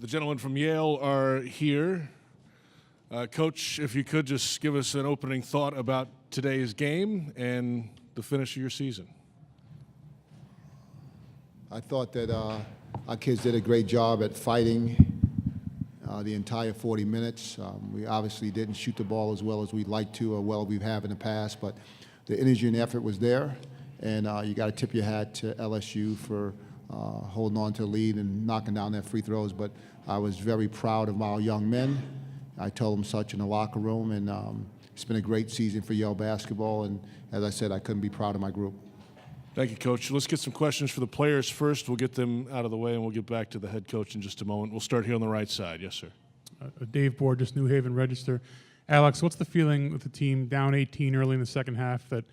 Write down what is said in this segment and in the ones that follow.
The gentlemen from Yale are here. Coach, if you could just give us an opening thought about today's game and the finish of your season. I thought that our kids did a great job at fighting the entire 40 minutes. We obviously didn't shoot the ball as well as we'd like to or well we have in the past, but the energy and effort was there, and you got to tip your hat to LSU for holding on to the lead and knocking down their free throws. But I was very proud of my young men. I told them such in the locker room, and it's been a great season for Yale basketball, and as I said, I couldn't be proud of my group. Thank you, Coach. Let's get some questions for the players first. We'll get them out of the way, and we'll get back to the head coach in just a moment. We'll start here on the right side. Yes, sir. Dave Borges, New Haven Register. Alex, what's the feeling with the team down 18 early in the second half that,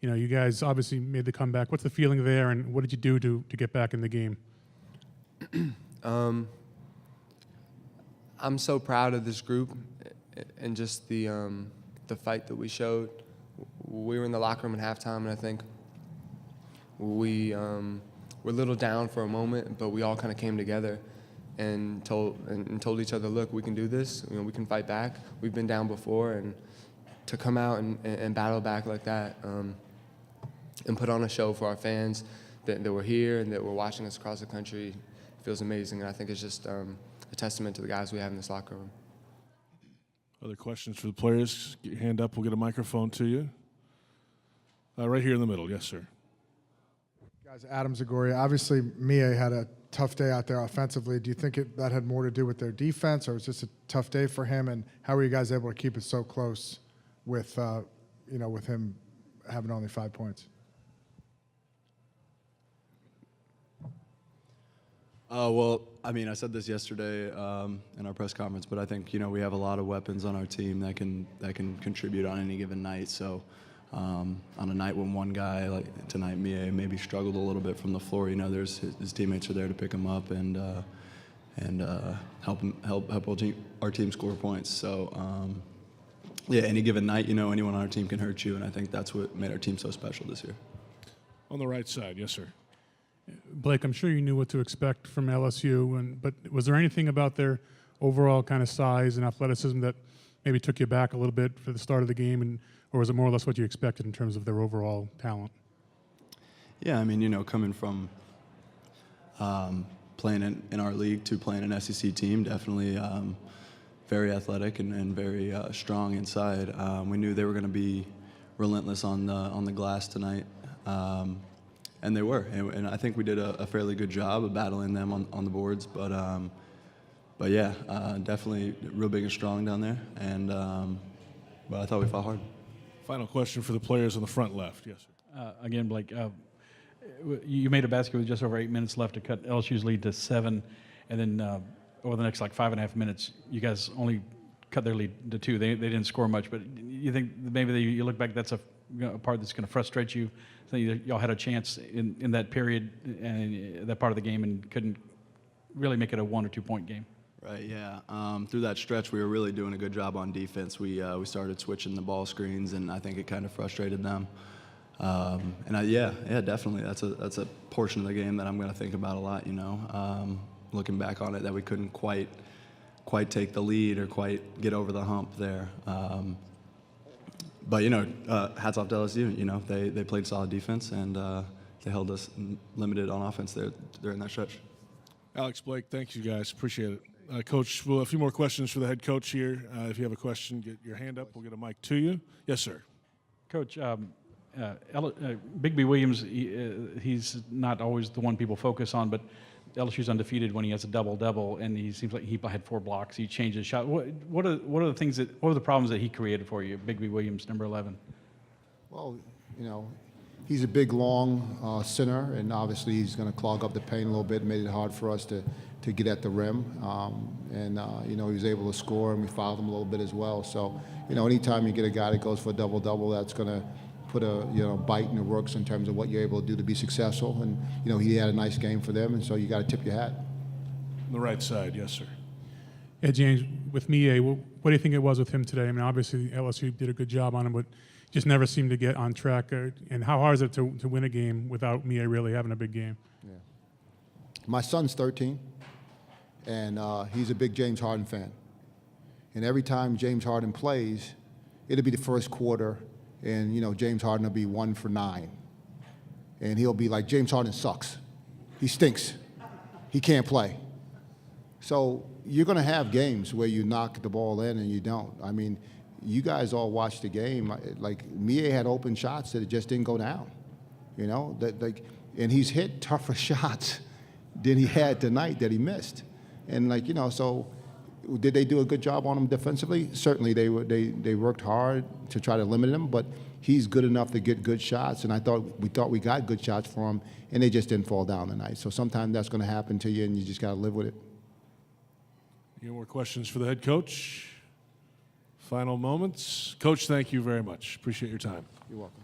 you know, you guys obviously made the comeback. What's the feeling there, and what did you do to get back in the game? I'm so proud of this group and just the fight that we showed. We were in the locker room at halftime, and I think we were a little down for a moment, but we all kind of came together and told each other, look, we can do this. You know, we can fight back. We've been down before, and to come out and battle back like that and put on a show for our fans that were here and that were watching us across the country feels amazing. And I think it's just a testament to the guys we have in this locker room. Other questions for the players? Get your hand up. We'll get a microphone to you. Right here in the middle. Yes, sir. Guys, Adam Zagoria. Obviously, Mie had a tough day out there offensively. Do you think that had more to do with their defense, or was this a tough day for him? And how were you guys able to keep it so close with, with him having only 5 points? Well, I mean, I said this yesterday in our press conference, but I think, you know, we have a lot of weapons on our team that can contribute on any given night. So on a night when one guy, like tonight, Mie, maybe struggled a little bit from the floor, you know, there's his teammates are there to pick him up and help our team score points. So yeah, any given night, you know, anyone on our team can hurt you, and I think that's what made our team so special this year. On the right side, yes, sir. Blake, I'm sure you knew what to expect from LSU, but was there anything about their overall kind of size and athleticism that maybe took you back a little bit for the start of the game, or was it more or less what you expected in terms of their overall talent? Yeah, I mean, you know, coming from playing in our league to playing an SEC team, definitely very athletic and very strong inside. We knew they were going to be relentless on the glass tonight. And they were, and I think we did a fairly good job of battling them on the boards. But yeah, definitely real big and strong down there. And but I thought we fought hard. Final question for the players on the front left. Yes, sir. Again, Blake, you made a basket with just over 8 minutes left to cut LSU's lead to 7, and then over the next 5.5 minutes, you guys only cut their lead to 2. They didn't score much, but you think maybe you look back, that's a part that's going to frustrate you. So y'all had a chance in that period and that part of the game and couldn't really make it a 1 or 2 point game. Right. Yeah. Through that stretch, we were really doing a good job on defense. We started switching the ball screens, and I think it kind of frustrated them. Yeah, definitely. That's a portion of the game that I'm going to think about a lot. You know, looking back on it, that we couldn't quite take the lead or quite get over the hump there. But, you know, hats off to LSU. You know, they played solid defense, and they held us limited on offense there during that stretch. Alex, Blake, thank you guys. Appreciate it. Coach, well, a few more questions for the head coach here. If you have a question, get your hand up. We'll get a mic to you. Yes, sir. Coach, Bigby Williams, he's not always the one people focus on, but LSU's undefeated when he has a double-double, and he seems like he had 4 blocks. He changed his shot. What are the problems that he created for you, Bigby Williams, number 11? Well, you know, he's a big, long center, and obviously he's going to clog up the paint a little bit, made it hard for us to get at the rim. You know, he was able to score, and we fouled him a little bit as well. So, you know, anytime you get a guy that goes for a double-double, that's going to put a bite in the works in terms of what you're able to do to be successful. And, you know, he had a nice game for them, and so you got to tip your hat. On the right side, yes, sir. Yeah, James, with Mie, what do you think it was with him today? I mean, obviously LSU did a good job on him, but just never seemed to get on track. And how hard is it to win a game without Mie really having a big game? Yeah. My son's 13, and he's a big James Harden fan. And every time James Harden plays, it'll be the first quarter, and James Harden will be 1 for 9, and he'll be like, James Harden sucks, he stinks, he can't play. So you're going to have games where you knock the ball in and you don't. I mean, you guys all watched the game. Like, Mie had open shots that just didn't go down, and he's hit tougher shots than he had tonight that he missed. And so did they do a good job on him defensively? Certainly they worked hard to try to limit him, but he's good enough to get good shots, and we thought we got good shots for him, and they just didn't fall down tonight. So sometimes that's going to happen to you, and you just got to live with it. Any more questions for the head coach? Final moments. Coach, thank you very much. Appreciate your time. You're welcome.